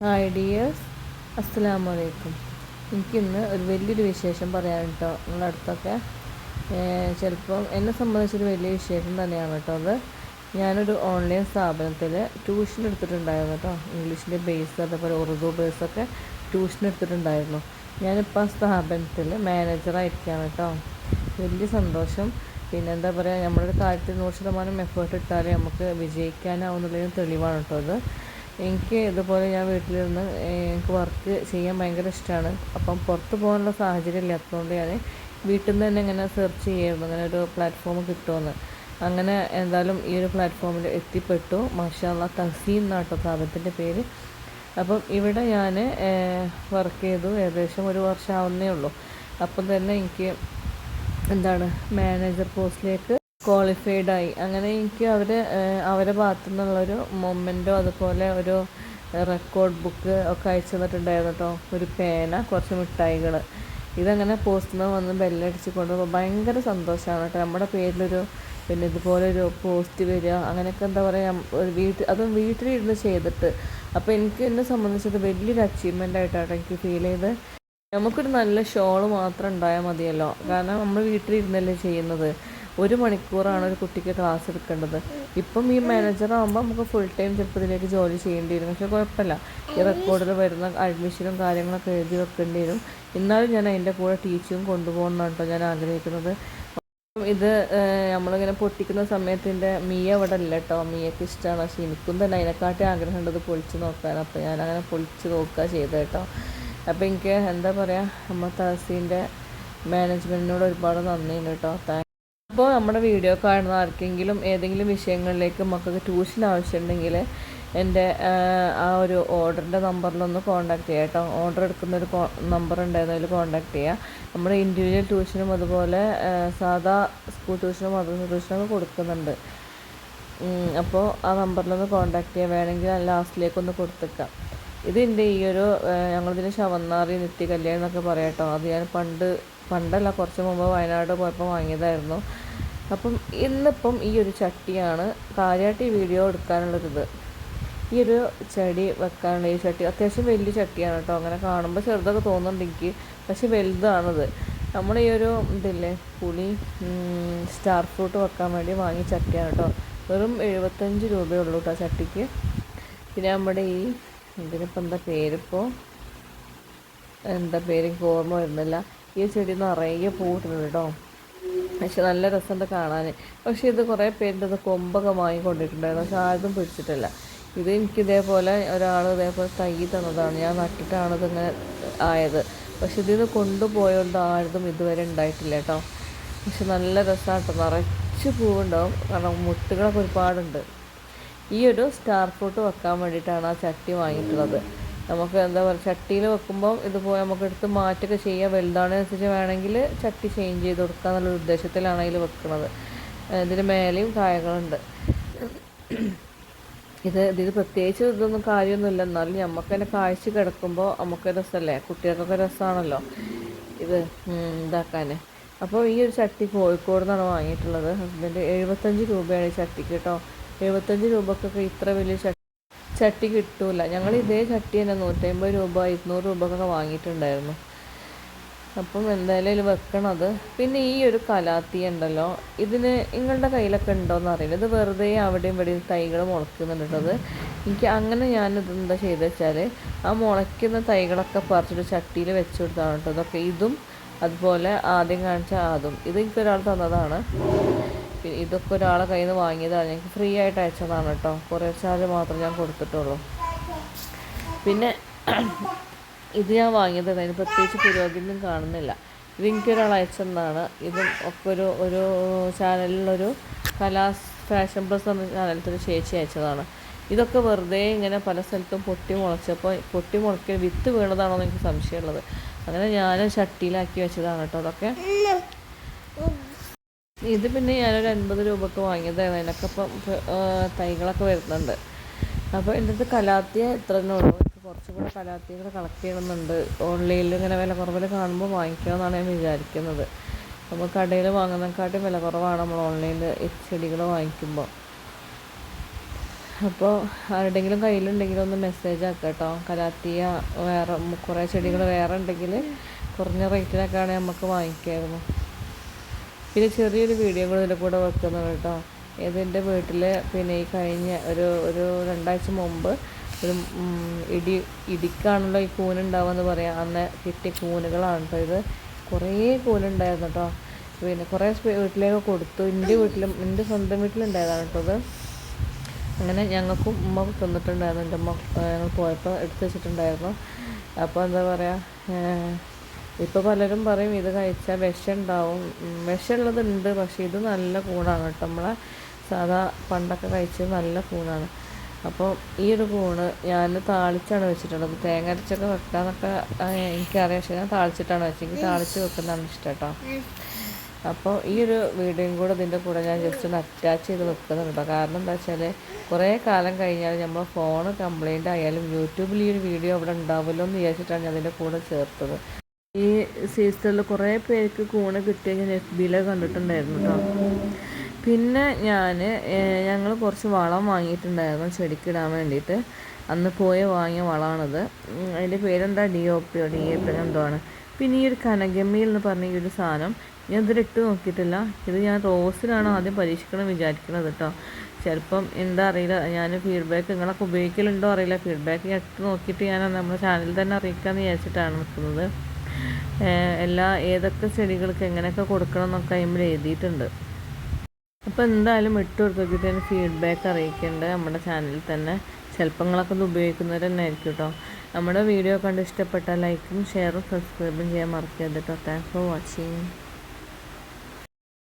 Hi dears, അസ്സലാമു അലൈക്കും. എനിക്കിന്ന് ഒരു വലിയൊരു വിശേഷം പറയാൻ കേട്ടോ. നിങ്ങളുടെ അടുത്തൊക്കെ ചിലപ്പോൾ എന്നെ സംബന്ധിച്ചൊരു വലിയ വിശേഷം തന്നെയാണ് കേട്ടോ. അത് ഞാനൊരു ഓൺലൈൻ സ്ഥാപനത്തിൽ ട്യൂഷൻ എടുത്തിട്ടുണ്ടായിരുന്നു കേട്ടോ. ഇംഗ്ലീഷിൻ്റെ ബേസ് അതേപോലെ ഉറുദു ബേസൊക്കെ ട്യൂഷൻ എടുത്തിട്ടുണ്ടായിരുന്നു. ഞാനിപ്പോൾ ആ സ്ഥാപനത്തിൽ മാനേജറായിരിക്കുകയാണ് കേട്ടോ. വലിയ സന്തോഷം. പിന്നെ എന്താ പറയുക, നമ്മളൊരു കാര്യത്തിൽ 100% എഫേർട്ട് ഇട്ടാലേ നമുക്ക് വിജയിക്കാനാവുന്നുള്ളതിന് തെളിവാണ് കേട്ടോ അത്. എനിക്ക് ഇതുപോലെ ഞാൻ വീട്ടിലിരുന്ന് എനിക്ക് വർക്ക് ചെയ്യാൻ ഭയങ്കര ഇഷ്ടമാണ്. അപ്പം പുറത്ത് പോകാനുള്ള സാഹചര്യം ഇല്ലാത്തതുകൊണ്ട് ഞാൻ വീട്ടിൽ നിന്ന് തന്നെ ഇങ്ങനെ സെർച്ച് ചെയ്യായിരുന്നു, അങ്ങനെ ഒരു പ്ലാറ്റ്ഫോം കിട്ടുമെന്ന്. അങ്ങനെ എന്തായാലും ഈ ഒരു പ്ലാറ്റ്ഫോമിൽ എത്തിപ്പെട്ടു. മാഷാ അല്ലാഹ്. തഹസീൻ എന്നാട്ടോ സ്ഥാപനത്തിൻ്റെ പേര്. അപ്പം ഇവിടെ ഞാൻ വർക്ക് ചെയ്തു. ഏകദേശം ഒരു വർഷം ആവുന്നേ ഉള്ളൂ. അപ്പം തന്നെ എനിക്ക് മാനേജർ പോസ്റ്റിലേക്ക് ക്വാളിഫൈഡായി. അങ്ങനെ എനിക്ക് അവരെ ഭാഗത്തു നിന്നുള്ളൊരു മൊമെൻറ്റോ അതുപോലെ ഒരു റെക്കോർഡ് ബുക്ക് ഒക്കെ അയച്ചു തന്നിട്ടുണ്ടായിരുന്നു കേട്ടോ. ഒരു പേന, കുറച്ച് മിഠായികൾ. ഇതങ്ങനെ പോസ്റ്റിൽ നിന്ന് വന്ന് ബെല്ലടിച്ച് കൊണ്ടുപോകുമ്പോൾ ഭയങ്കര സന്തോഷമാണ് കേട്ടോ. നമ്മുടെ പേരിലൊരു പിന്നെ ഇതുപോലൊരു പോസ്റ്റ് വരിക, അങ്ങനെയൊക്കെ എന്താ പറയുക, അതും വീട്ടിലിരുന്ന് ചെയ്തിട്ട്. അപ്പോൾ എന്നെ സംബന്ധിച്ചത് വലിയൊരു അച്ചീവ്മെൻ്റ് ആയിട്ടാണ് എനിക്ക് ഫീൽ ചെയ്ത്. നമുക്കൊരു നല്ല ഷോള് മാത്രം ഉണ്ടായാൽ മതിയല്ലോ. കാരണം നമ്മൾ വീട്ടിലിരുന്നല്ലേ ചെയ്യുന്നത്. 1 മണിക്കൂറാണ് ഒരു കുട്ടിക്ക് ക്ലാസ് എടുക്കേണ്ടത്. ഇപ്പം ഈ മാനേജറാകുമ്പോൾ നമുക്ക് ഫുൾ ടൈം ചിലപ്പോൾ ഇതിലേക്ക് ജോലി ചെയ്യേണ്ടി വരും. പക്ഷേ കുഴപ്പമില്ല, ഈ റെക്കോർഡിൽ വരുന്ന അഡ്മിഷനും കാര്യങ്ങളൊക്കെ എഴുതി വെക്കേണ്ടി വരും. എന്നാലും ഞാൻ അതിൻ്റെ കൂടെ ടീച്ചിങ് കൊണ്ടുപോകണമെന്നാണ് കേട്ടോ ഞാൻ ആഗ്രഹിക്കുന്നത്. ഇത് നമ്മളിങ്ങനെ പൊട്ടിക്കുന്ന സമയത്തിൻ്റെ മിയ ഇവിടെ ഇല്ല കേട്ടോ. മിയക്ക് ഇഷ്ടമാണ്, പക്ഷേ എനിക്കും തന്നെ അതിനെക്കാട്ടി ആഗ്രഹമുണ്ട് ഇത് പൊളിച്ച് നോക്കാൻ. അപ്പോൾ ഞാനങ്ങനെ പൊളിച്ച് നോക്കുക ചെയ്തത് കേട്ടോ. അപ്പോൾ എനിക്ക് എന്താ പറയുക, നമ്മൾ തഹസീൻ്റെ മാനേജ്മെൻറ്റിനോട് ഒരുപാട് നന്ദിയുണ്ട് കേട്ടോ. അപ്പോൾ നമ്മുടെ വീഡിയോ കാണുന്ന ആർക്കെങ്കിലും ഏതെങ്കിലും വിഷയങ്ങളിലേക്ക് മക്കൾക്ക് ട്യൂഷൻ ആവശ്യമുണ്ടെങ്കിൽ എൻ്റെ ആ ഒരു ഓർഡറിൻ്റെ നമ്പറിലൊന്ന് കോൺടാക്റ്റ് ചെയ്യാം കേട്ടോ. ഓർഡർ എടുക്കുന്നൊരു നമ്പർ ഉണ്ടായിരുന്നു, അതിൽ കോൺടാക്റ്റ് ചെയ്യുക. നമ്മൾ ഇൻഡിവിജ്വൽ ട്യൂഷനും അതുപോലെ സാധാ സ്കൂൾ ട്യൂഷനും മദ്രസ ട്യൂഷനൊക്കെ കൊടുക്കുന്നുണ്ട്. അപ്പോൾ ആ നമ്പറിലൊന്ന് കോൺടാക്റ്റ് ചെയ്യുക. വേണമെങ്കിൽ ലാസ്റ്റിലേക്കൊന്ന് കൊടുത്തേക്കാം. ഇതിൻ്റെ ഈ ഒരു ഞങ്ങളിതിന് ശവന്നാറി നിത്യ കല്യാണം എന്നൊക്കെ പറയാം കേട്ടോ. അത് ഞാൻ പണ്ടല്ല, കുറച്ച് മുമ്പ് വയനാട് പോയപ്പോൾ വാങ്ങിയതായിരുന്നു. അപ്പം ഇന്നിപ്പം ഈ ഒരു ചട്ടിയാണ് കാര്യമായിട്ട് ഈ വീഡിയോ എടുക്കാനുള്ളൊരിത്. ഈ ഒരു ചെടി വെക്കാനുള്ള ഈ ചട്ടി അത്യാവശ്യം വലിയ ചട്ടിയാണ് കേട്ടോ. അങ്ങനെ കാണുമ്പോൾ ചെറുതൊക്കെ തോന്നുന്നുണ്ട് എനിക്ക്, പക്ഷെ വലുതാണത്. നമ്മൾ ഈ ഒരു ഇതില്ലേ പുളി സ്റ്റാർ ഫ്രൂട്ട് വെക്കാൻ വേണ്ടി വാങ്ങിയ ചട്ടിയാണ് കേട്ടോ. വെറും 75 രൂപയുള്ളൂ കേട്ടോ ചട്ടിക്ക്. പിന്നെ നമ്മുടെ ഇതിനിപ്പോൾ എന്താ പേര് എനിക്ക് ഓർമ്മ വരുന്നില്ല. ഈ ചെടി നിറയെ പൂട്ടുണ്ട് കേട്ടോ. പക്ഷെ നല്ല രസമുണ്ട് കാണാൻ. പക്ഷേ ഇത് കുറേ പേരുടെ ഇത് കൊമ്പൊക്കെ വാങ്ങിക്കൊണ്ടിട്ടുണ്ടായിരുന്നു, പക്ഷെ ആരും പിടിച്ചിട്ടില്ല. ഇത് എനിക്കിതേപോലെ ഒരാൾ ഇതേപോലെ തൈ തന്നതാണ്, ഞാൻ നട്ടിട്ടാണ് ഇതിങ്ങനെ ആയത്. പക്ഷെ ഇതിന് കൊണ്ടുപോയോണ്ട് ആരും ഇതുവരെ ഉണ്ടായിട്ടില്ല കേട്ടോ. പക്ഷെ നല്ല രസമാട്ടോ, നിറച്ച് പൂവുണ്ടാവും. കാരണം മുട്ടുകളൊക്കെ ഒരുപാടുണ്ട്. ഈ ഒരു സ്റ്റാർ ഫ്രൂട്ട് വെക്കാൻ വേണ്ടിയിട്ടാണ് ആ ചട്ടി വാങ്ങിയിട്ടുള്ളത്. നമുക്ക് എന്താ പറയുക, ചട്ടിയിൽ വെക്കുമ്പോൾ ഇതുപോലെ നമുക്ക് എടുത്ത് മാറ്റൊക്കെ ചെയ്യുക. വലുതാണെന്നനുസരിച്ച് വേണമെങ്കിൽ ചട്ടി ചേഞ്ച് ചെയ്ത് കൊടുക്കുക എന്നുള്ള ഉദ്ദേശത്തിലാണ് അതിൽ വെക്കുന്നത്. ഇതിന് മേലെയും കായകളുണ്ട്. ഇതിൽ പ്രത്യേകിച്ച് ഇതൊന്നും കാര്യമൊന്നുമില്ല, എന്നാലും നമുക്ക് തന്നെ കാഴ്ച കിടക്കുമ്പോൾ നമുക്ക് രസമല്ലേ, കുട്ടികൾക്കൊക്കെ രസമാണല്ലോ ഇത് ഇതാക്കാൻ. അപ്പോൾ ഈ ഒരു ചട്ടി കോഴിക്കോട് നിന്നാണ് വാങ്ങിയിട്ടുള്ളത്. ഹസ്ബൻഡ് 75 രൂപയാണ് ഈ ചട്ടിക്ക് കേട്ടോ. 75 രൂപക്കൊക്കെ ഇത്ര വലിയ ചട്ടി കിട്ടൂല. ഞങ്ങൾ ഇതേ ചട്ടി തന്നെ 150 രൂപ 200 രൂപക്കൊക്കെ വാങ്ങിയിട്ടുണ്ടായിരുന്നു. അപ്പം എന്തായാലും ഇതിൽ വെക്കണത്. പിന്നെ ഈ ഒരു കലാത്തി ഉണ്ടല്ലോ, ഇതിന് നിങ്ങളുടെ കയ്യിലൊക്കെ ഉണ്ടോയെന്ന് അറിയില്ല. ഇത് വെറുതെ അവിടെയും ഇവിടെയും തൈകൾ മുളക്കുന്നുണ്ടത്. എനിക്ക് അങ്ങനെ ഞാനിതെന്താ ചെയ്തെന്ന് വെച്ചാൽ ആ മുളയ്ക്കുന്ന തൈകളൊക്കെ പറിച്ചിട്ട് ചട്ടിയിൽ വെച്ച് കൊടുത്താണ് കേട്ടോ. ഇതൊക്കെ ഇതും അതുപോലെ ആദ്യം കാണിച്ച അതും ഇത് എനിക്കൊരാൾ തന്നതാണ്. ഇതൊക്കെ ഒരാളെ കയ്യിൽ നിന്ന് വാങ്ങിയതാണ്, ഞങ്ങൾക്ക് ഫ്രീ ആയിട്ട് അയച്ചതാണ് കേട്ടോ. കുറേ ചാർജ് മാത്രമേ ഞാൻ കൊടുത്തിട്ടുള്ളൂ. പിന്നെ ഇത് ഞാൻ വാങ്ങിയത് അതിന് പ്രത്യേകിച്ച് പുരോഗതിയൊന്നും കാണുന്നില്ല. ഇത് എനിക്കൊരാൾ അയച്ചെന്നാണ്. ഇതും ഒക്കെ ഒരു ചാനലിലൊരു ഫാഷൻ പ്ലസ് എന്ന ചാനലത്തിൽ ചേച്ചി അയച്ചതാണ്. ഇതൊക്കെ വെറുതെ ഇങ്ങനെ പല സ്ഥലത്തും പൊട്ടി മുളയ്ക്കാൻ വിത്ത് വീണതാണോ എന്ന് എനിക്ക് സംശയമുള്ളത്. അങ്ങനെ ഞാൻ ചട്ടിയിലാക്കി വെച്ചതാണ് കേട്ടോ അതൊക്കെ. ഇത് പിന്നെ ഞാനൊരു 50 രൂപക്ക് വാങ്ങിയതായിരുന്നു. അതിനൊക്കെ ഇപ്പം തൈകളൊക്കെ വരുന്നുണ്ട്. അപ്പോൾ എൻ്റെ അടുത്ത് കലാത്തിയ ഇത്ര തന്നെ ഉള്ളൂ. എനിക്ക് കുറച്ചും കൂടെ കലാത്തികൾ കളക്ട് ചെയ്യണമെന്നുണ്ട്. ഓൺലൈനിൽ ഇങ്ങനെ വില കുറവിൽ കാണുമ്പോൾ വാങ്ങിക്കണമെന്നാണ് ഞാൻ വിചാരിക്കുന്നത്. നമ്മൾ കടയിൽ വാങ്ങുന്നതിനെക്കാട്ടും വില കുറവാണ് നമ്മൾ ഓൺലൈനിൽ ഈ ചെടികൾ വാങ്ങിക്കുമ്പോൾ. അപ്പോൾ ആരുടെങ്കിലും കയ്യിലുണ്ടെങ്കിൽ ഒന്ന് മെസ്സേജ് ആക്കുക കേട്ടോ. കലാത്തിയ വേറെ കുറേ ചെടികൾ വേറെ ഉണ്ടെങ്കിൽ കുറഞ്ഞ റേറ്റിലൊക്കെയാണ് നമുക്ക് വാങ്ങിക്കായിരുന്നു. പിന്നെ ചെറിയൊരു വീഡിയോ കൂടെ ഇതിൻ്റെ കൂടെ വെക്കുന്നത് കേട്ടോ. ഇതിൻ്റെ വീട്ടിൽ പിന്നെ ഈ കഴിഞ്ഞ ഒരു 2 ആഴ്ച മുമ്പ് ഒരു ഇടിക്കാണല്ലോ ഈ കൂനുണ്ടാവുമെന്ന് പറയാം. അന്ന് കിട്ടിയ കൂനുകളാണ് കേട്ടോ ഇത്. കുറേ കൂനുണ്ടായിരുന്നു കേട്ടോ. പിന്നെ കുറേ വീട്ടിലേക്ക് കൊടുത്തു. എൻ്റെ സ്വന്തം വീട്ടിലുണ്ടായതാണ് കേട്ടോ ഇത്. അങ്ങനെ ഞങ്ങൾക്കും ഉമ്മ തന്നിട്ടുണ്ടായിരുന്നു. എൻ്റെ ഉമ്മ ഞങ്ങൾ പോയപ്പോൾ എടുത്ത് വെച്ചിട്ടുണ്ടായിരുന്നു. അപ്പോൾ എന്താ പറയുക, ഇപ്പോൾ പലരും പറയും ഇത് കഴിച്ചാൽ വിഷം ഉണ്ടാവും. വിഷമുള്ളതുണ്ട്, പക്ഷേ ഇത് നല്ല കൂണാണ് കേട്ടോ. നമ്മളെ സാധാ പണ്ടൊക്കെ കഴിച്ചത് നല്ല കൂണാണ്. അപ്പോൾ ഈ ഒരു കൂണ് ഞാൻ താളിച്ചാണ് വെച്ചിട്ടുള്ളത്. തേങ്ങ അരച്ചൊക്കെ വെക്കാമെന്നൊക്കെ എനിക്കറിയാം, പക്ഷേ ഞാൻ താളിച്ചിട്ടാണ് വെച്ചത്. എനിക്ക് താളിച്ച് വെക്കുന്നതാണ് ഇഷ്ടം കേട്ടോ. അപ്പോൾ ഈ ഒരു വീഡിയോയും കൂടെ ഇതിൻ്റെ കൂടെ ഞാൻ ജസ്റ്റ് ഒന്ന് അറ്റാച്ച് ചെയ്ത് വെക്കുന്നുണ്ട്. കാരണം എന്താ വെച്ചാൽ കുറേ കാലം കഴിഞ്ഞാൽ നമ്മൾ ഫോൺ കംപ്ലൈൻ്റ് ആയാലും യൂട്യൂബിൽ ഈ ഒരു വീഡിയോ അവിടെ ഉണ്ടാവുമല്ലോ എന്ന് വിചാരിച്ചിട്ടാണ് ഞാൻ അതിൻ്റെ കൂടെ ചേർത്തത്. ഈ സീസണിൽ കുറേ പേർക്ക് കൂണ് കിട്ടിയ ഞാൻ FB കണ്ടിട്ടുണ്ടായിരുന്നു കേട്ടോ. പിന്നെ ഞങ്ങൾ കുറച്ച് വളം വാങ്ങിയിട്ടുണ്ടായിരുന്നു ചെടിക്കിടാൻ വേണ്ടിയിട്ട്. അന്ന് വാങ്ങിയ വളമാണിത്. അതിൻ്റെ പേരെന്താ DOP എന്തോ ആണ്. പിന്നെ ഈ ഒരു കനകമ്മിയിൽ എന്ന് പറഞ്ഞ ഈ ഒരു സാധനം ഞാൻ ഇതിൽ ഇട്ട് നോക്കിയിട്ടില്ല. ഇത് ഞാൻ റോസിലാണ് ആദ്യം പരീക്ഷിക്കണം വിചാരിക്കുന്നത് കേട്ടോ. ചിലപ്പം എന്താ അറിയില്ല, ഞാൻ ഫീഡ്ബാക്ക് നിങ്ങളൊക്കെ ഉപയോഗിക്കലുണ്ടോ അറിയില്ല. ഫീഡ്ബാക്ക് ഞാൻ ഇട്ട് നോക്കിയിട്ട് ഞാൻ നമ്മുടെ ചാനലിൽ തന്നെ അറിയിക്കാമെന്ന് വിചാരിച്ചിട്ടാണ് നിൽക്കുന്നത്. ഏതൊക്കെ ചെടികൾക്ക് എങ്ങനെയൊക്കെ കൊടുക്കണം എന്നൊക്കെ അതിൽ എഴുതിയിട്ടുണ്ട്. അപ്പോൾ എന്തായാലും ഇട്ട് കൊടുത്തിട്ട് തന്നെ ഫീഡ്ബാക്ക് അറിയിക്കേണ്ടത് നമ്മുടെ ചാനലിൽ തന്നെ. ചിലപ്പോൾ നിങ്ങളൊക്കെ ഇത് ഉപയോഗിക്കുന്നവർ തന്നെ ആയിരിക്കും കേട്ടോ. നമ്മുടെ വീഡിയോ കണ്ട് ഇഷ്ടപ്പെട്ടാൽ ലൈക്കും ഷെയറും സബ്സ്ക്രൈബും ചെയ്യാൻ മറക്കരുത് കേട്ടോ. Thanks for watching.